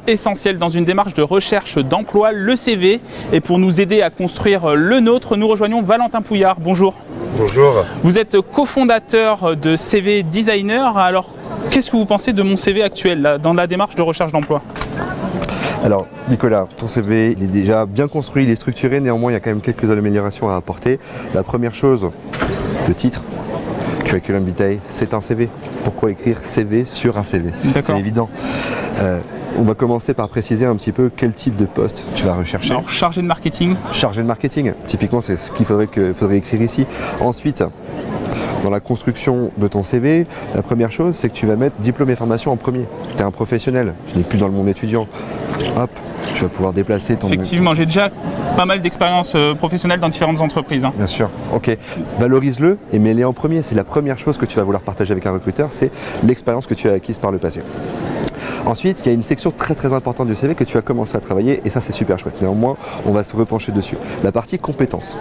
Essentiel dans une démarche de recherche d'emploi, le CV. Et pour nous aider à construire le nôtre, nous rejoignons Valentin Pouillard. Bonjour. Bonjour. Vous êtes cofondateur de CV Designer. Alors, qu'est-ce que vous pensez de mon CV actuel là, dans la démarche de recherche d'emploi ? Alors Nicolas, ton CV il est déjà bien construit, il est structuré, néanmoins il y a quand même quelques améliorations à apporter. La première chose, le titre, Curriculum Vitae, c'est un CV. Pourquoi écrire CV sur un CV ? C'est évident. On va commencer par préciser un petit peu quel type de poste tu vas rechercher. Alors, chargé de marketing. Chargé de marketing, typiquement c'est ce qu'il faudrait écrire ici. Ensuite, dans la construction de ton CV, la première chose c'est que tu vas mettre diplôme et formation en premier. Tu es un professionnel, tu n'es plus dans le monde étudiant. Hop, tu vas pouvoir déplacer ton... Effectivement, j'ai déjà pas mal d'expériences professionnelles dans différentes entreprises. Bien sûr, ok. Valorise-le et mets-le en premier. C'est la première chose que tu vas vouloir partager avec un recruteur, c'est l'expérience que tu as acquise par le passé. Ensuite, il y a une section très importante du CV que tu as commencé à travailler et ça c'est super chouette. Néanmoins, on va se repencher dessus. La partie compétences.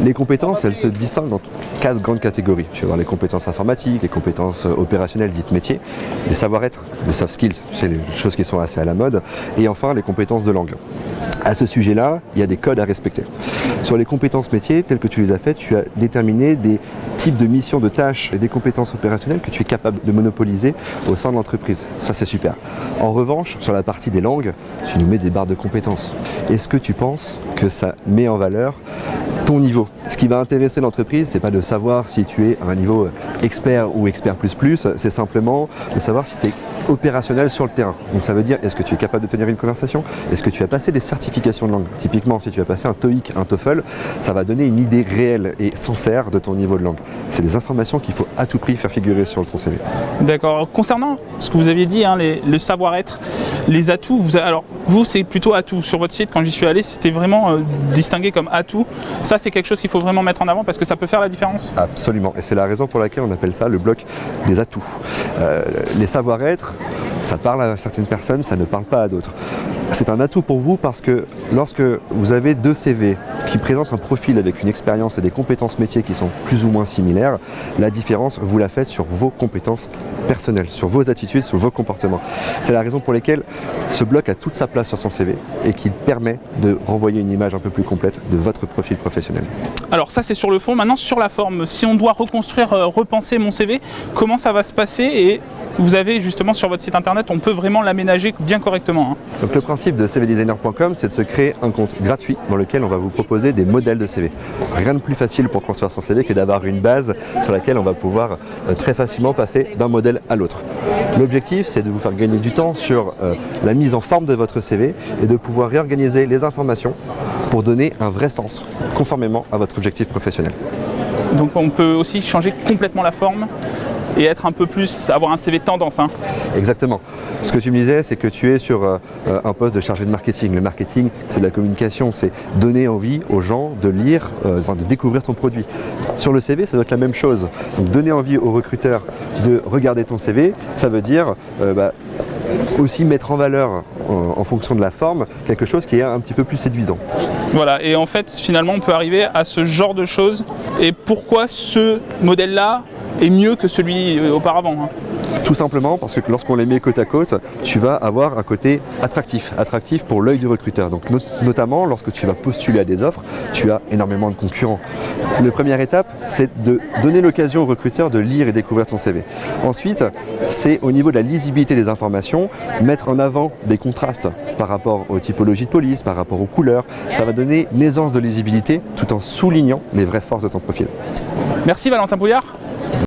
Les compétences, elles se distinguent dans 4 grandes catégories. Tu vas avoir les compétences informatiques, les compétences opérationnelles dites métiers, les savoir-être, les soft skills, c'est les choses qui sont assez à la mode, et enfin les compétences de langue. À ce sujet-là, il y a des codes à respecter. Sur les compétences métiers, telles que tu les as faites, tu as déterminé des types de missions, de tâches et des compétences opérationnelles que tu es capable de monopoliser au sein de l'entreprise. Ça, c'est super. En revanche, sur la partie des langues, tu nous mets des barres de compétences. Est-ce que tu penses que ça met en valeur ton niveau? Ce qui va intéresser l'entreprise, c'est pas de savoir si tu es à un niveau expert ou expert plus, c'est simplement de savoir si tu es opérationnel sur le terrain. Donc ça veut dire, est-ce que tu es capable de tenir une conversation? Est-ce que tu as passé des certifications de langue? Typiquement, si tu as passé un TOEIC, un TOEFL, ça va donner une idée réelle et sincère de ton niveau de langue. C'est des informations qu'il faut à tout prix faire figurer sur ton CV. D'accord. Concernant ce que vous aviez dit, le savoir-être, les atouts, vous c'est plutôt atout. Sur votre site, quand j'y suis allé, c'était vraiment distingué comme atout. Ça, c'est quelque chose qu'il faut vraiment mettre en avant parce que ça peut faire la différence. Absolument. Et c'est la raison pour laquelle on appelle ça le bloc des atouts. Les savoir-être, ça parle à certaines personnes, ça ne parle pas à d'autres. C'est un atout pour vous parce que lorsque vous avez 2 CV qui présentent un profil avec une expérience et des compétences métiers qui sont plus ou moins similaires, la différence, vous la faites sur vos compétences personnelles, sur vos attitudes, sur vos comportements. C'est la raison pour laquelle ce bloc a toute sa place sur son CV et qu'il permet de renvoyer une image un peu plus complète de votre profil professionnel. Alors ça c'est sur le fond, maintenant sur la forme, si on doit reconstruire, repenser mon CV, comment ça va se passer? Et vous avez justement sur votre site internet, on peut vraiment l'aménager bien correctement. Donc le principe de cvdesigner.com, c'est de se créer un compte gratuit dans lequel on va vous proposer des modèles de CV. Rien de plus facile pour construire son CV que d'avoir une base sur laquelle on va pouvoir très facilement passer d'un modèle à l'autre. L'objectif, c'est de vous faire gagner du temps sur la mise en forme de votre CV et de pouvoir réorganiser les informations pour donner un vrai sens, conformément à votre objectif professionnel. Donc on peut aussi changer complètement la forme et être un peu plus, avoir un CV tendance. Exactement. Ce que tu me disais, c'est que tu es sur un poste de chargé de marketing. Le marketing, c'est de la communication, c'est donner envie aux gens de lire, de découvrir ton produit. Sur le CV, ça doit être la même chose. Donc donner envie aux recruteurs de regarder ton CV, ça veut dire aussi mettre en valeur, en fonction de la forme, quelque chose qui est un petit peu plus séduisant. Voilà, et en fait, finalement, on peut arriver à ce genre de choses. Et pourquoi ce modèle-là est mieux que celui auparavant? Tout simplement parce que lorsqu'on les met côte à côte, tu vas avoir un côté attractif pour l'œil du recruteur. Donc notamment lorsque tu vas postuler à des offres, tu as énormément de concurrents. La première étape, c'est de donner l'occasion au recruteur de lire et découvrir ton CV. Ensuite, c'est au niveau de la lisibilité des informations, mettre en avant des contrastes par rapport aux typologies de police, par rapport aux couleurs. Ça va donner une aisance de lisibilité tout en soulignant les vraies forces de ton profil. Merci Valentin Pouillard.